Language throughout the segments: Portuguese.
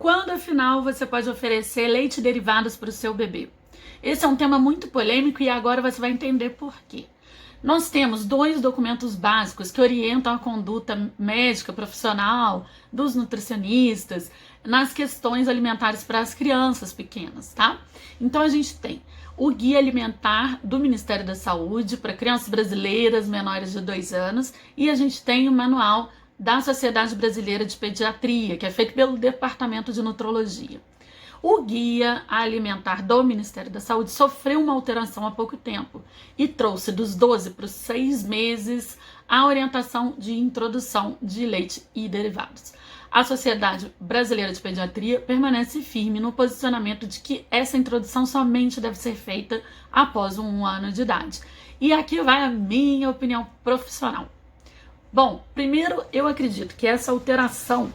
Quando, afinal, você pode oferecer leite e derivados para o seu bebê? Esse é um tema muito polêmico e agora você vai entender por quê. Nós temos dois documentos básicos que orientam a conduta médica profissional dos nutricionistas nas questões alimentares para as crianças pequenas, tá? Então a gente tem o Guia Alimentar do Ministério da Saúde para crianças brasileiras menores de 2 anos e a gente tem o Manual da Sociedade Brasileira de Pediatria, que é feito pelo Departamento de Nutrologia. O Guia Alimentar do Ministério da Saúde sofreu uma alteração há pouco tempo e trouxe dos 12 para os 6 meses a orientação de introdução de leite e derivados. A Sociedade Brasileira de Pediatria permanece firme no posicionamento de que essa introdução somente deve ser feita após 1 ano de idade. E aqui vai a minha opinião profissional. Bom, primeiro eu acredito que essa alteração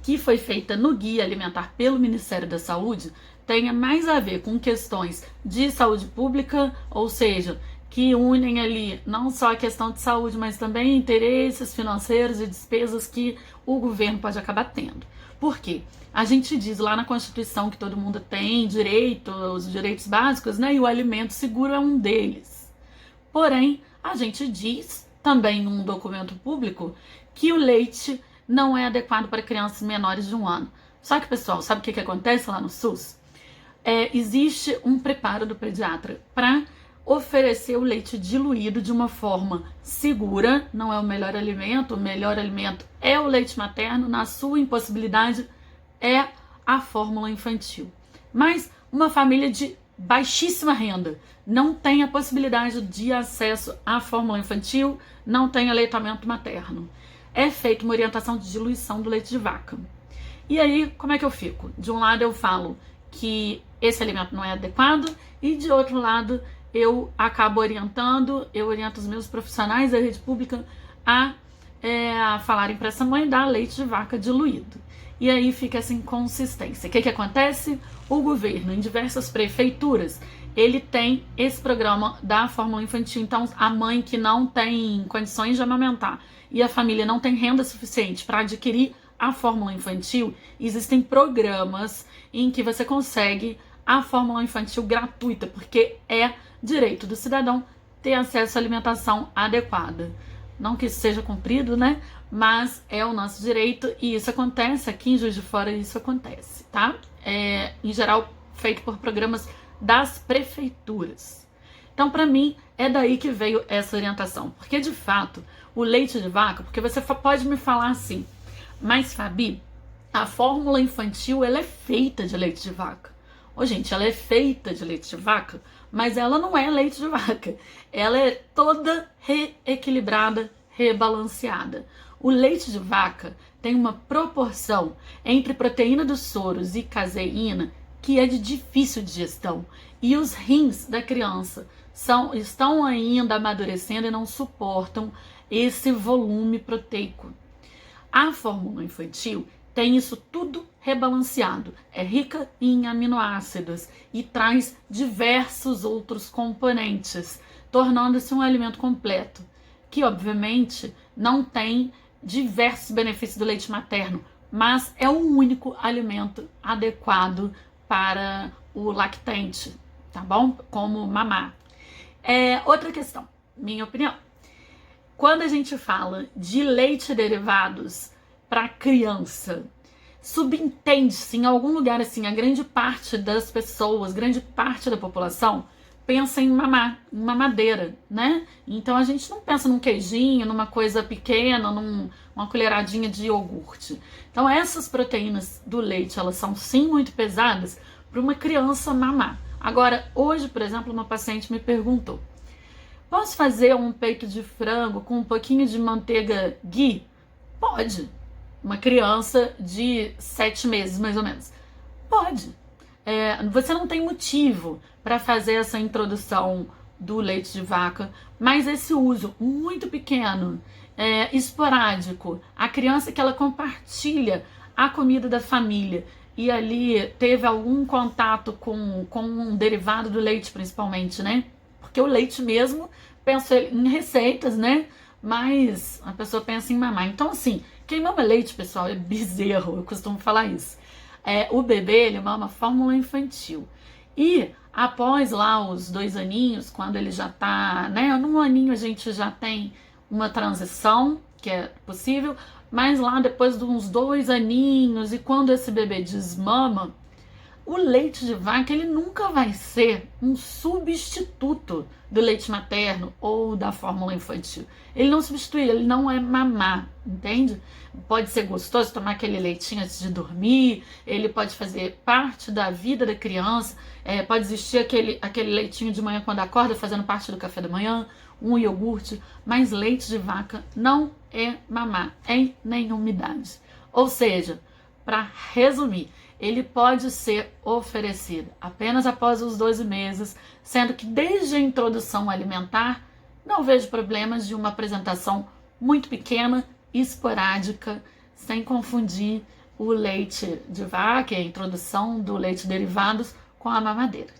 que foi feita no Guia Alimentar pelo Ministério da Saúde tenha mais a ver com questões de saúde pública, ou seja, que unem ali não só a questão de saúde, mas também interesses financeiros e despesas que o governo pode acabar tendo. Por quê? A gente diz lá na Constituição que todo mundo tem direito, os direitos básicos, né? E o alimento seguro é um deles. Porém, a gente diz também num documento público que o leite não é adequado para crianças menores de 1 ano. Só que, pessoal, sabe o que acontece lá no SUS? Existe um preparo do pediatra para oferecer o leite diluído de uma forma segura, não é o melhor alimento é o leite materno, na sua impossibilidade é a fórmula infantil. Mas uma família de baixíssima renda não tem a possibilidade de acesso à fórmula infantil, não tem aleitamento materno. É feita uma orientação de diluição do leite de vaca. E aí, como é que eu fico? De um lado eu falo que esse alimento não é adequado e de outro lado eu acabo oriento os meus profissionais da rede pública a falarem para essa mãe dar leite de vaca diluído. E aí fica essa inconsistência. O que acontece? O governo, em diversas prefeituras, ele tem esse programa da fórmula infantil. Então, a mãe que não tem condições de amamentar e a família não tem renda suficiente para adquirir a fórmula infantil, existem programas em que você consegue a fórmula infantil gratuita, porque é direito do cidadão ter acesso à alimentação adequada. Não que isso seja cumprido, né? Mas é o nosso direito e isso acontece aqui em Juiz de Fora, isso acontece, tá? Em geral, feito por programas das prefeituras. Então, para mim, é daí que veio essa orientação. Porque, de fato, o leite de vaca, porque você pode me falar assim, mas, Fabi, a fórmula infantil, ela é feita de leite de vaca. Ô, gente, ela é feita de leite de vaca, mas ela não é leite de vaca. Ela é toda reequilibrada, rebalanceada. O leite de vaca tem uma proporção entre proteína dos soros e caseína que é de difícil digestão. E os rins da criança estão ainda amadurecendo e não suportam esse volume proteico. A fórmula infantil tem isso tudo rebalanceado, é rica em aminoácidos e traz diversos outros componentes, tornando-se um alimento completo, que obviamente não tem diversos benefícios do leite materno, mas é o único alimento adequado para o lactente, tá bom? Como mamar. Outra questão, minha opinião. Quando a gente fala de leite e derivados para criança, subentende-se em algum lugar assim, a grande parte das pessoas, grande parte da população pensa em mamar, em mamadeira, né? Então a gente não pensa num queijinho, numa coisa pequena, numa colheradinha de iogurte. Então essas proteínas do leite, elas são sim muito pesadas para uma criança mamar. Agora, hoje, por exemplo, uma paciente me perguntou: posso fazer um peito de frango com um pouquinho de manteiga ghee? Pode. Uma criança de 7 meses, mais ou menos. Pode. Você não tem motivo para fazer essa introdução do leite de vaca, mas esse uso muito pequeno, esporádico, a criança que ela compartilha a comida da família e ali teve algum contato com um derivado do leite, principalmente, né? Porque o leite mesmo, penso em receitas, né? Mas a pessoa pensa em mamar. Então, assim, quem mama leite, pessoal, é bezerro, eu costumo falar isso. O bebê, ele mama fórmula infantil. E após lá os 2 aninhos, quando ele já tá, né? Num aninho a gente já tem uma transição, que é possível, mas lá depois de uns 2 aninhos, e quando esse bebê desmama, o leite de vaca ele nunca vai ser um substituto do leite materno ou da fórmula infantil. Ele não substitui, ele não é mamar, entende? Pode ser gostoso tomar aquele leitinho antes de dormir, ele pode fazer parte da vida da criança, pode existir aquele leitinho de manhã quando acorda, fazendo parte do café da manhã, um iogurte, mas leite de vaca não é mamar em nenhuma idade. Ou seja, para resumir, ele pode ser oferecido apenas após os 12 meses, sendo que desde a introdução alimentar não vejo problemas de uma apresentação muito pequena, esporádica, sem confundir o leite de vaca e a introdução do leite derivados com a mamadeira.